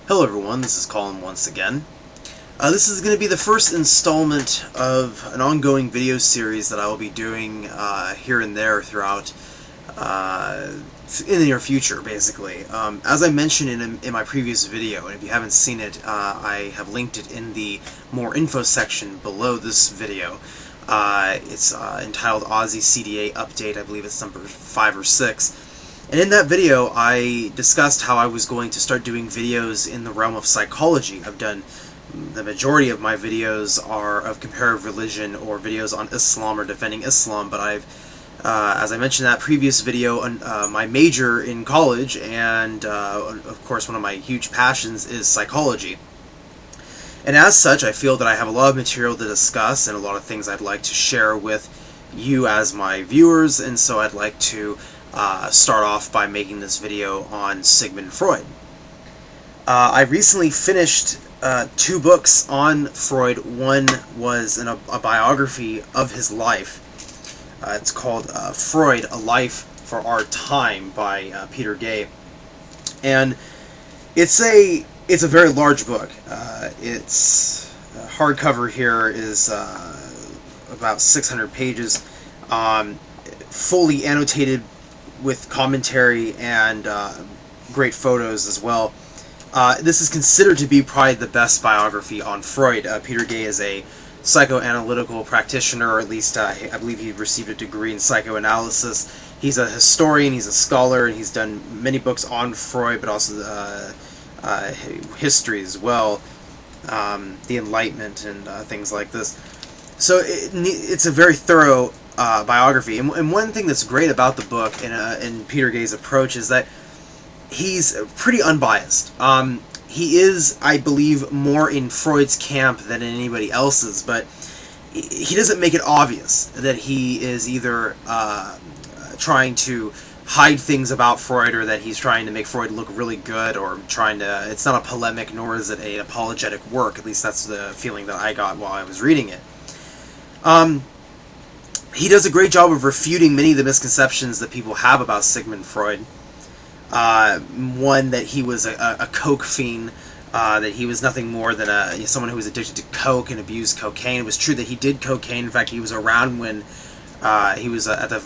Hello everyone, this is Colin once again. This is going to be the first installment of an ongoing video series that I will be doing here and there throughout in the near future, basically. As I mentioned in my previous video, and if you haven't seen it, I have linked it in the more info section below this video. It's entitled Aussie CDA Update. I believe it's number 5 or 6. And in that video, I discussed how I was going to start doing videos in the realm of psychology. I've done, the majority of my videos are of comparative religion or videos on Islam or defending Islam, but I've, as I mentioned in that previous video, my major in college and, of course, one of my huge passions is psychology. And as such, I feel that I have a lot of material to discuss and a lot of things I'd like to share with you as my viewers, and so I'd like to start off by making this video on Sigmund Freud. I recently finished 2 books on Freud. One was a biography of his life. It's called Freud, A Life for Our Time by Peter Gay. And it's a very large book. Its hardcover here is about 600 pages, fully annotated with commentary and great photos as well. This is considered to be probably the best biography on Freud. Peter Gay is a psychoanalytical practitioner, or at least I believe he received a degree in psychoanalysis. He's a historian, he's a scholar, and he's done many books on Freud, but also history as well, the Enlightenment and things like this. So it's a very thorough biography, and one thing that's great about the book and Peter Gay's approach is that he's pretty unbiased. He is, I believe, more in Freud's camp than in anybody else's, but he doesn't make it obvious that he is either trying to hide things about Freud, or that he's trying to make Freud look really good, or trying to, it's not a polemic, nor is it an apologetic work. At least that's the feeling that I got while I was reading it. He does a great job of refuting many of the misconceptions that people have about Sigmund Freud. One, that he was a coke fiend, that he was nothing more than someone who was addicted to coke and abused cocaine. It was true that he did cocaine. In fact, he was around when he was at the,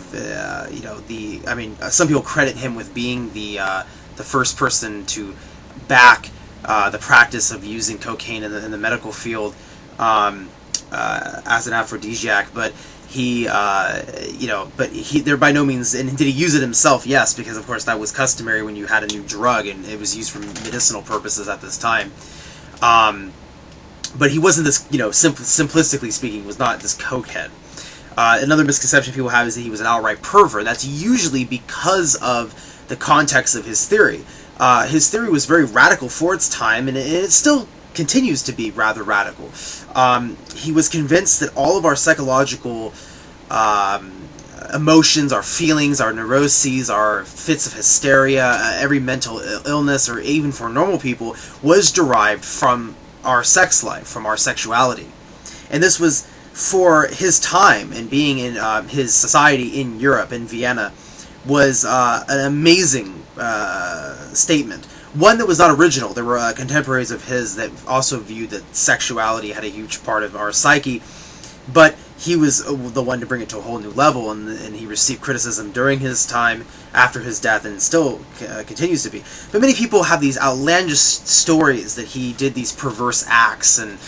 some people credit him with being the first person to back the practice of using cocaine in the medical field as an aphrodisiac, but he, there by no means, and did he use it himself? Yes, because of course that was customary when you had a new drug, and it was used for medicinal purposes at this time. But he wasn't this, simplistically speaking, was not this cokehead. Another misconception people have is that he was an outright pervert. That's usually because of the context of his theory. His theory was very radical for its time, and it still continues to be rather radical. He was convinced that all of our psychological emotions, our feelings, our neuroses, our fits of hysteria, every mental illness, or even for normal people, was derived from our sex life, from our sexuality. And this was, for his time, and being in his society in Europe, in Vienna, was an amazing statement. One that was not original. There were contemporaries of his that also viewed that sexuality had a huge part of our psyche, but he was the one to bring it to a whole new level, and he received criticism during his time, after his death, and still continues to be. But many people have these outlandish stories that he did these perverse acts, and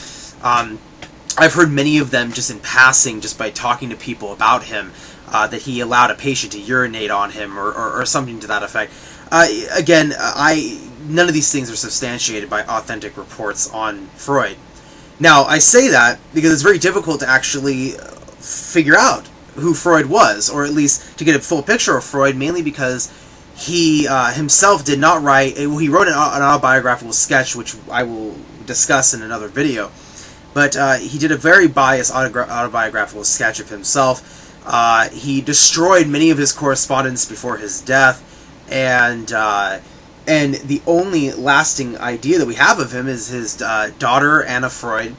I've heard many of them just in passing, just by talking to people about him, that he allowed a patient to urinate on him, or something to that effect. Again, none of these things are substantiated by authentic reports on Freud. Now, I say that because it's very difficult to actually figure out who Freud was, or at least to get a full picture of Freud, mainly because he himself did not write, he wrote an autobiographical sketch, which I will discuss in another video, but he did a very biased autobiographical sketch of himself. He destroyed many of his correspondence before his death, and the only lasting idea that we have of him is his daughter, Anna Freud,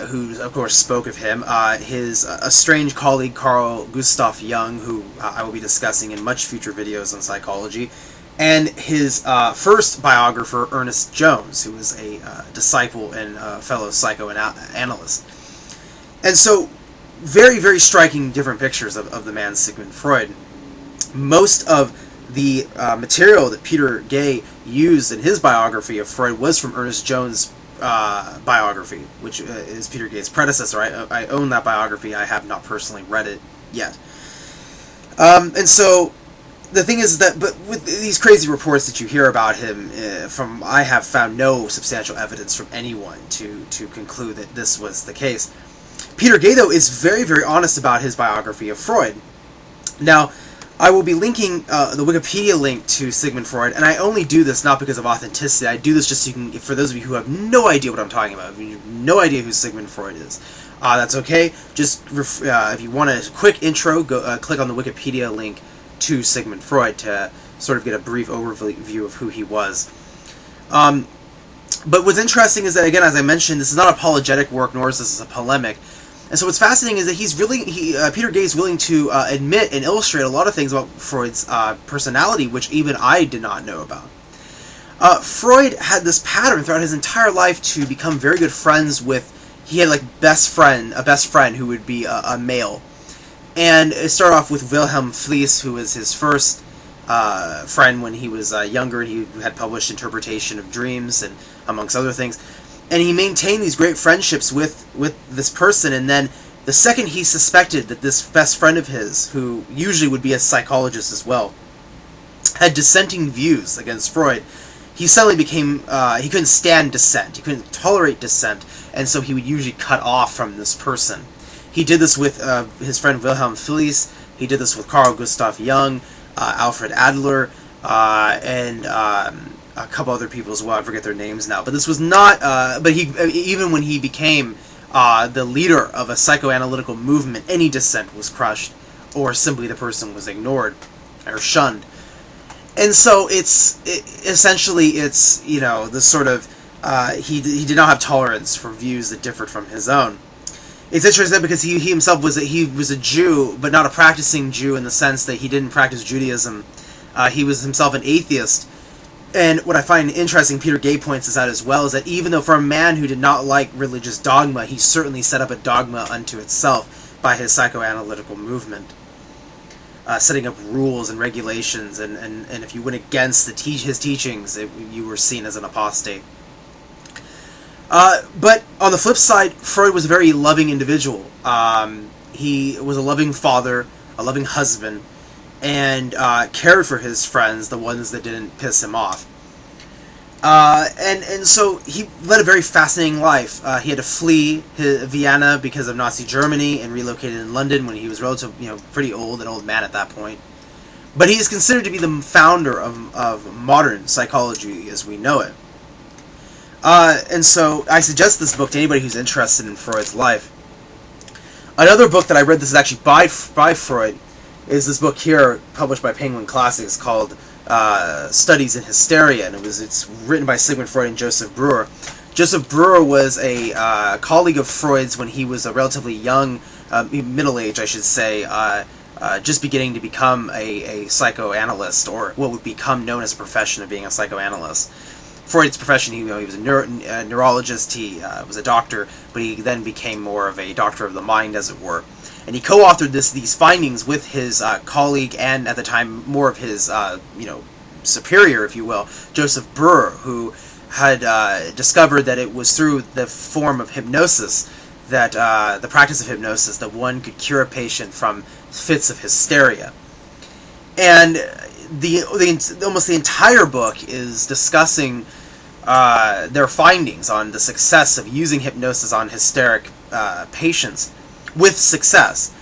who, of course, spoke of him. His estranged colleague, Carl Gustav Jung, who I will be discussing in much future videos on psychology, and his first biographer, Ernest Jones, who was a disciple and fellow psychoanalyst. And so, very, very striking different pictures of the man Sigmund Freud. Most of the material that Peter Gay used in his biography of Freud was from Ernest Jones' biography, which is Peter Gay's predecessor. I own that biography. I have not personally read it yet. And so the thing is that, but with these crazy reports that you hear about him, I have found no substantial evidence from anyone to conclude that this was the case. Peter Gay, though, is very, very honest about his biography of Freud. Now, I will be linking the Wikipedia link to Sigmund Freud, and I only do this not because of authenticity. I do this just so you can, for those of you who have no idea what I'm talking about, if you have no idea who Sigmund Freud is, that's okay. Just if you want a quick intro, go click on the Wikipedia link to Sigmund Freud to sort of get a brief overview of who he was. But what's interesting is that, again, as I mentioned, this is not apologetic work, nor is this a polemic. And so what's fascinating is that Peter Gay is willing to admit and illustrate a lot of things about Freud's personality, which even I did not know about. Freud had this pattern throughout his entire life to become very good friends with. He had like a best friend who would be a male, and it started off with Wilhelm Fliess, who was his first friend when he was younger. He had published Interpretation of Dreams and amongst other things. And he maintained these great friendships with this person, and then the second he suspected that this best friend of his, who usually would be a psychologist as well, had dissenting views against Freud, he suddenly became, he couldn't stand dissent, he couldn't tolerate dissent, and so he would usually cut off from this person. He did this with his friend Wilhelm Fliess, he did this with Carl Gustav Jung, Alfred Adler, and a couple other people as well. I forget their names now. But this was not. But even when he became the leader of a psychoanalytical movement, any dissent was crushed, or simply the person was ignored or shunned. And so essentially it's the sort of he did not have tolerance for views that differed from his own. It's interesting because he himself was a Jew, but not a practicing Jew in the sense that he didn't practice Judaism. He was himself an atheist. And what I find interesting, Peter Gay points this out as well, is that even though for a man who did not like religious dogma, he certainly set up a dogma unto itself by his psychoanalytical movement, setting up rules and regulations, and if you went against his teachings, you were seen as an apostate. But on the flip side, Freud was a very loving individual. He was a loving father, a loving husband, and cared for his friends, the ones that didn't piss him off. And so he led a very fascinating life. He had to flee Vienna because of Nazi Germany and relocated in London when he was pretty old, an old man at that point. But he is considered to be the founder of modern psychology as we know it. And so I suggest this book to anybody who's interested in Freud's life. Another book that I read, this is actually by Freud, is this book here, published by Penguin Classics, called Studies in Hysteria, and it's written by Sigmund Freud and Joseph Breuer. Joseph Breuer was a colleague of Freud's when he was a relatively young, middle-aged, I should say, just beginning to become a psychoanalyst, or what would become known as a profession of being a psychoanalyst. Freud's profession, he was a neurologist, he was a doctor, but he then became more of a doctor of the mind, as it were. And he co-authored these findings with his colleague, and at the time more of his superior, if you will, Joseph Breuer, who had discovered that it was through the form of hypnosis, that the practice of hypnosis, that one could cure a patient from fits of hysteria. And almost the entire book is discussing their findings on the success of using hypnosis on hysteric patients. With success,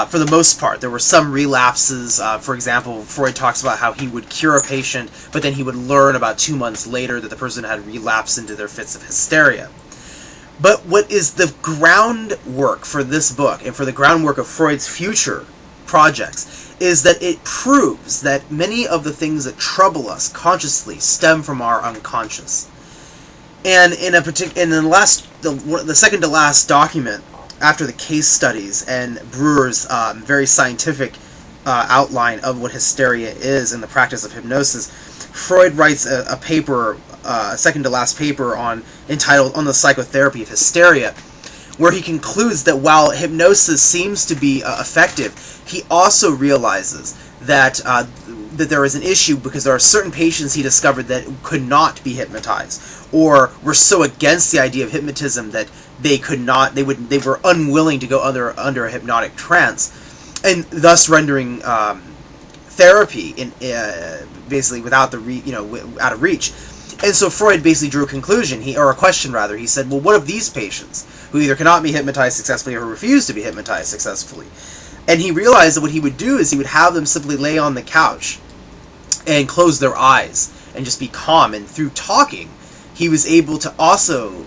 for the most part. There were some relapses. For example, Freud talks about how he would cure a patient, but then he would learn about 2 months later that the person had relapsed into their fits of hysteria. But what is the groundwork for this book, and for the groundwork of Freud's future projects, is that it proves that many of the things that trouble us consciously stem from our unconscious. And in the second to last document, after the case studies and Breuer's very scientific outline of what hysteria is in the practice of hypnosis, Freud writes a paper, second to last paper, entitled "On the Psychotherapy of Hysteria," where he concludes that while hypnosis seems to be effective, he also realizes that that there is an issue because there are certain patients he discovered that could not be hypnotized, or were so against the idea of hypnotism that they were unwilling to go under a hypnotic trance, and thus rendering therapy basically without out of reach. And so Freud basically drew a conclusion, or a question rather. He said, well, what of these patients who either cannot be hypnotized successfully or refuse to be hypnotized successfully? And he realized that what he would do is he would have them simply lay on the couch and close their eyes and just be calm. And through talking, he was able to also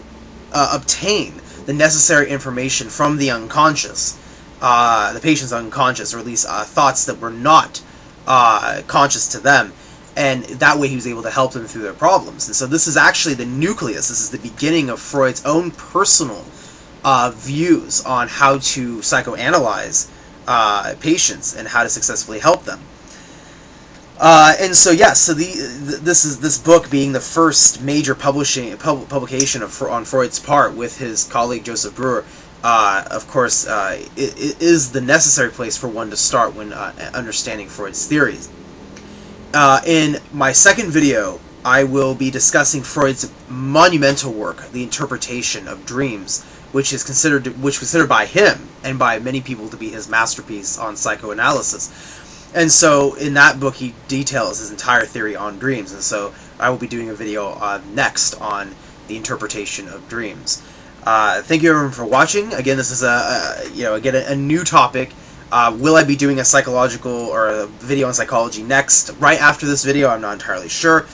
obtain the necessary information from the unconscious, the patient's unconscious, or at least thoughts that were not conscious to them. And that way he was able to help them through their problems. And so this is actually the nucleus. This is the beginning of Freud's own personal views on how to psychoanalyze patients and how to successfully help them. And so yes, so this book being the first major publication on Freud's part with his colleague Joseph Breuer, of course, it is the necessary place for one to start when understanding Freud's theories. In my second video, I will be discussing Freud's monumental work, The Interpretation of Dreams, which was considered by him and by many people to be his masterpiece on psychoanalysis. And so in that book he details his entire theory on dreams, and so I will be doing a video next on The Interpretation of Dreams. Thank you everyone for watching. Again, this is a new topic. Will I be doing a psychological or a video on psychology next, right after this video? I'm not entirely sure,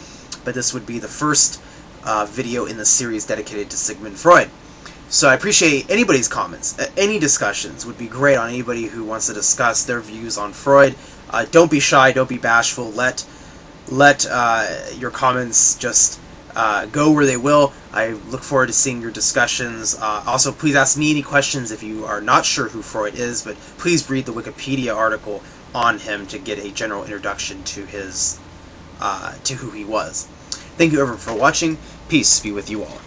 but this would be the first video in the series dedicated to Sigmund Freud. So I appreciate anybody's comments. Any discussions would be great on anybody who wants to discuss their views on Freud. Don't be shy, don't be bashful. Let your comments just go where they will. I look forward to seeing your discussions. Also, please ask me any questions if you are not sure who Freud is, but please read the Wikipedia article on him to get a general introduction to his to who he was. Thank you everyone for watching. Peace be with you all.